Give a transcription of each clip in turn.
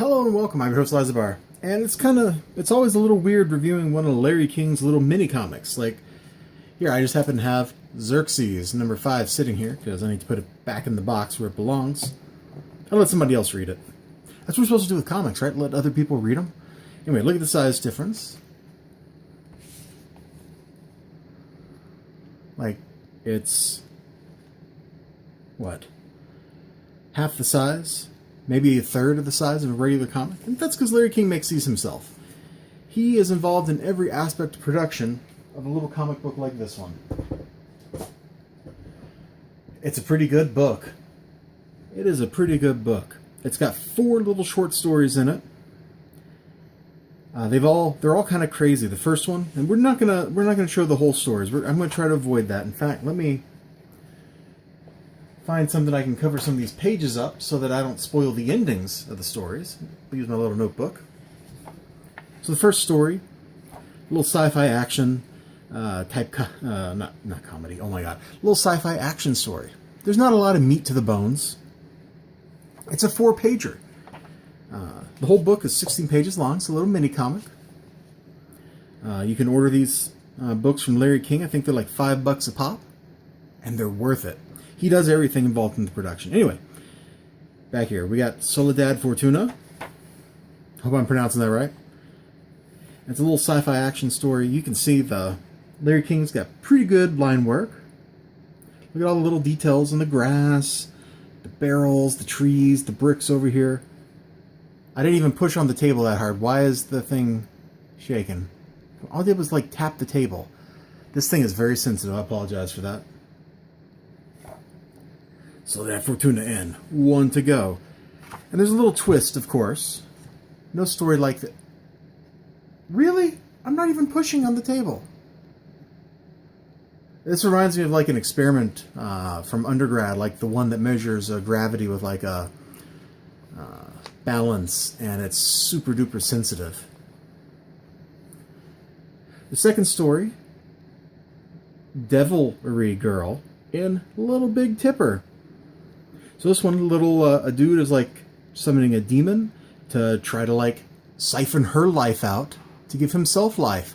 Hello and welcome, I'm your host Elizibar, and it's always a little weird reviewing one of Larry King's little mini comics. Like, here I just happen to have Xerxes number 5 sitting here, because I need to put it back in the box where it belongs. I'll let somebody else read it. That's what we're supposed to do with comics, right? Let other people read them. Anyway, look at the size difference. Like, it's... what? Half the size? Maybe a third of the size of a regular comic. And that's because Larry King makes these himself. He is involved in every aspect of production of a little comic book like this one. It's a pretty good book. It is a pretty good book. It's got 4 little short stories in it. They're all kind of crazy. The first one, and we're not gonna show the whole stories. I'm gonna try to avoid that. In fact, let me find something I can cover some of these pages up so that I don't spoil the endings of the stories. I'll use my little notebook. So the first story, a little sci-fi action type, not comedy. Oh my god, a little sci-fi action story. There's not a lot of meat to the bones. It's a 4-pager. The whole book is 16 pages long. It's a little mini comic. You can order these books from Larry King. I think they're like $5 a pop, and they're worth it. He does everything involved in the production. Anyway, back here we got Soledad Fortuna. Hope I'm pronouncing that right. It's a little sci-fi action story. You can see the Larry King's got pretty good line work. Look at all the little details in the grass, the barrels, the trees, the bricks over here. I didn't even push on the table that hard. Why is the thing shaking? All I did was like tap the table. This thing is very sensitive. I apologize for that. So that Fortuna in. 1 to go. And there's a little twist, of course. No story like that. Really? I'm not even pushing on the table. This reminds me of like an experiment from undergrad, like the one that measures gravity with like a balance, and it's super duper sensitive. The second story, Devilry Girl in Little Big Tipper. So this one, a dude is like summoning a demon to try to like siphon her life out to give himself life.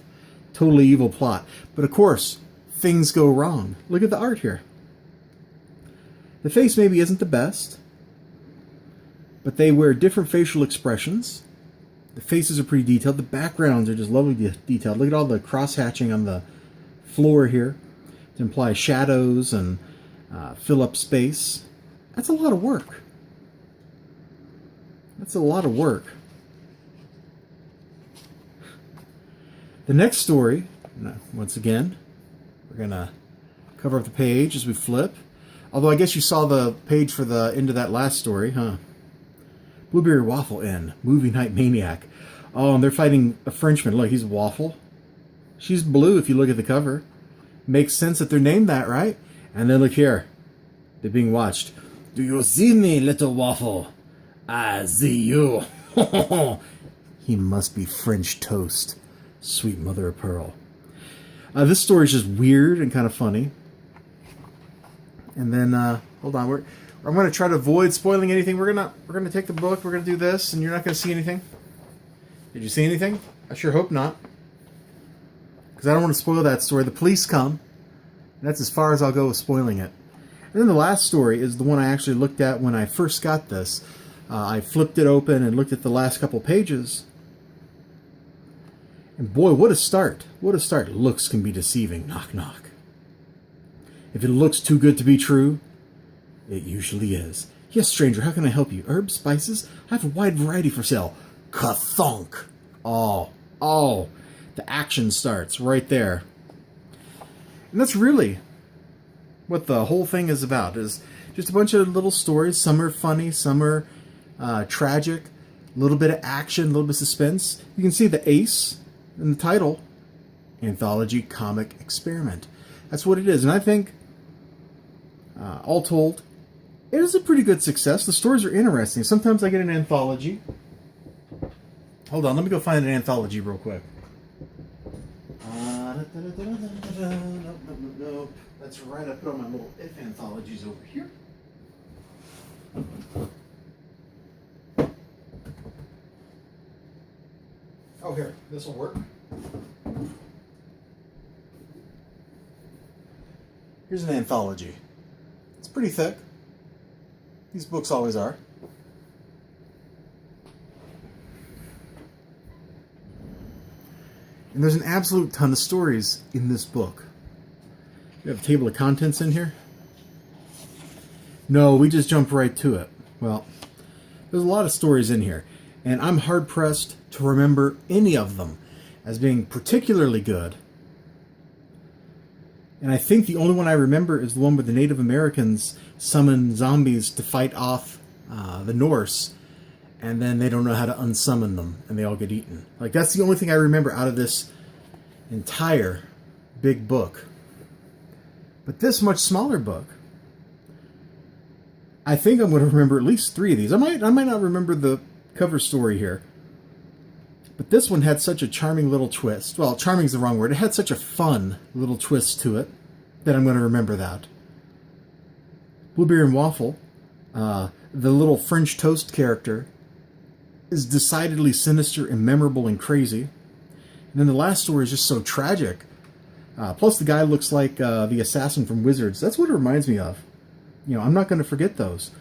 Totally evil plot. But of course, things go wrong. Look at the art here. The face maybe isn't the best, but they wear different facial expressions. The faces are pretty detailed. The backgrounds are just lovely detailed. Look at all the cross-hatching on the floor here to imply shadows and fill up space. That's a lot of work. That's a lot of work. The next story, once again, we're going to cover up the page as we flip. Although I guess you saw the page for the end of that last story, huh? Blueberry Waffle Inn, Movie Night Maniac. Oh, and they're fighting a Frenchman. Look, he's a waffle. She's blue if you look at the cover. Makes sense that they're named that, right? And then look here. They're being watched. Do you see me, little waffle? I see you. He must be French toast. Sweet mother of pearl. This story is just weird and kind of funny. And then, hold on. I'm going to try to avoid spoiling anything. We're gonna take the book. We're going to do this, and you're not going to see anything. Did you see anything? I sure hope not. Because I don't want to spoil that story. The police come. And that's as far as I'll go with spoiling it. And then the last story is the one I actually looked at when I first got this. I flipped it open and looked at the last couple pages. And boy, what a start. What a start. Looks can be deceiving. Knock, knock. If it looks too good to be true, it usually is. Yes, stranger, how can I help you? Herbs, spices? I have a wide variety for sale. Ka-thunk. Oh, the action starts right there. And that's really what the whole thing is about, is just a bunch of little stories. Some are funny, some are tragic, a little bit of action, a little bit of suspense. You can see the ace in the title, Anthology Comic Experiment. That's what it is. And I think, all told, it is a pretty good success. The stories are interesting. Sometimes I get an anthology. Hold on, let me go find an anthology real quick. No. That's right, I put all my little if anthologies over here. Oh, here. This will work. Here's an anthology. It's pretty thick. These books always are. And there's an absolute ton of stories in this book. We have a table of contents in here. No, we just jumped right to it. Well, there's a lot of stories in here, and I'm hard-pressed to remember any of them as being particularly good. And I think the only one I remember is the one where the Native Americans summon zombies to fight off the Norse, and then they don't know how to unsummon them, and they all get eaten. Like, that's the only thing I remember out of this entire big book. But this much smaller book, I think I'm going to remember at least 3 of these. I might not remember the cover story here, but this one had such a charming little twist. Well, charming is the wrong word. It had such a fun little twist to it that I'm going to remember that. Blueberry and Waffle, the little French toast character, is decidedly sinister and memorable and crazy. And then the last story is just so tragic. Plus the guy looks like the assassin from Wizards. That's what it reminds me of. You know, I'm not going to forget those.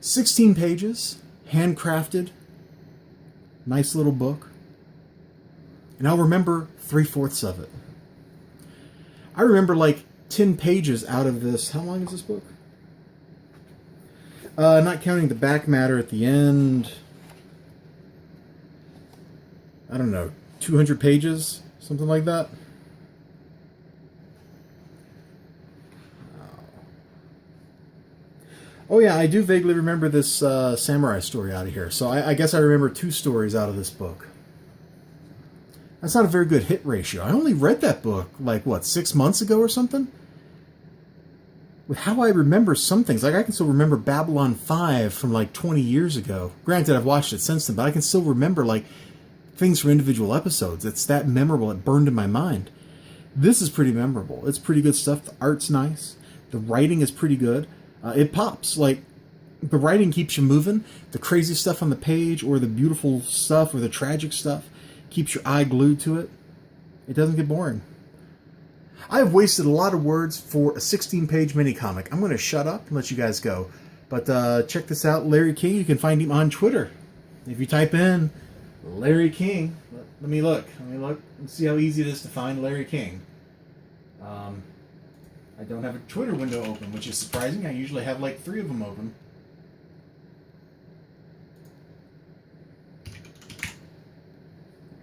16 pages, handcrafted, nice little book. And I'll remember 3/4 of it. I remember like 10 pages out of this. How long is this book? Not counting the back matter at the end. I don't know, 200 pages? Something like that. Oh yeah, I do vaguely remember this samurai story out of here. So I guess I remember 2 stories out of this book. That's not a very good hit ratio. I only read that book, like, what, 6 months ago or something? With how I remember some things, like I can still remember Babylon 5 from like 20 years ago. Granted, I've watched it since then, but I can still remember like things from individual episodes. It's that memorable, it burned in my mind. This is pretty memorable. It's pretty good stuff. The art's nice. The writing is pretty good. It pops. Like, the writing keeps you moving. The crazy stuff on the page, or the beautiful stuff, or the tragic stuff, keeps your eye glued to it. It doesn't get boring. I've wasted a lot of words for a 16-page mini-comic. I'm going to shut up and let you guys go. But check this out, Larry King. You can find him on Twitter. If you type in Larry King, let me look and see how easy it is to find Larry King. I don't have a Twitter window open, which is surprising. I usually have like 3 of them open.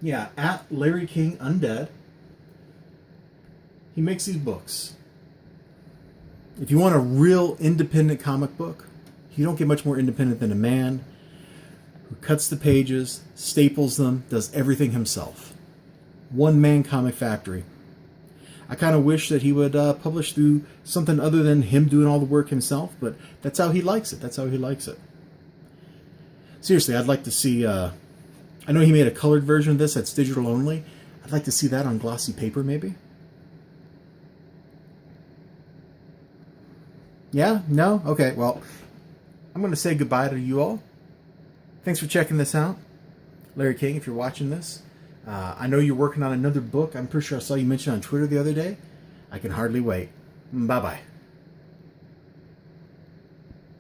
Yeah, at Larry King Undead. He makes these books. If you want a real independent comic book, you don't get much more independent than a man who cuts the pages, staples them, does everything himself. One-man comic factory. I kind of wish that he would publish through something other than him doing all the work himself, but that's how he likes it. That's how he likes it. Seriously, I'd like to see... I know he made a colored version of this that's digital only. I'd like to see that on glossy paper, maybe. Yeah? No? Okay, well, I'm going to say goodbye to you all. Thanks for checking this out. Larry King, if you're watching this. I know you're working on another book. I'm pretty sure I saw you mention on Twitter the other day. I can hardly wait. Bye-bye.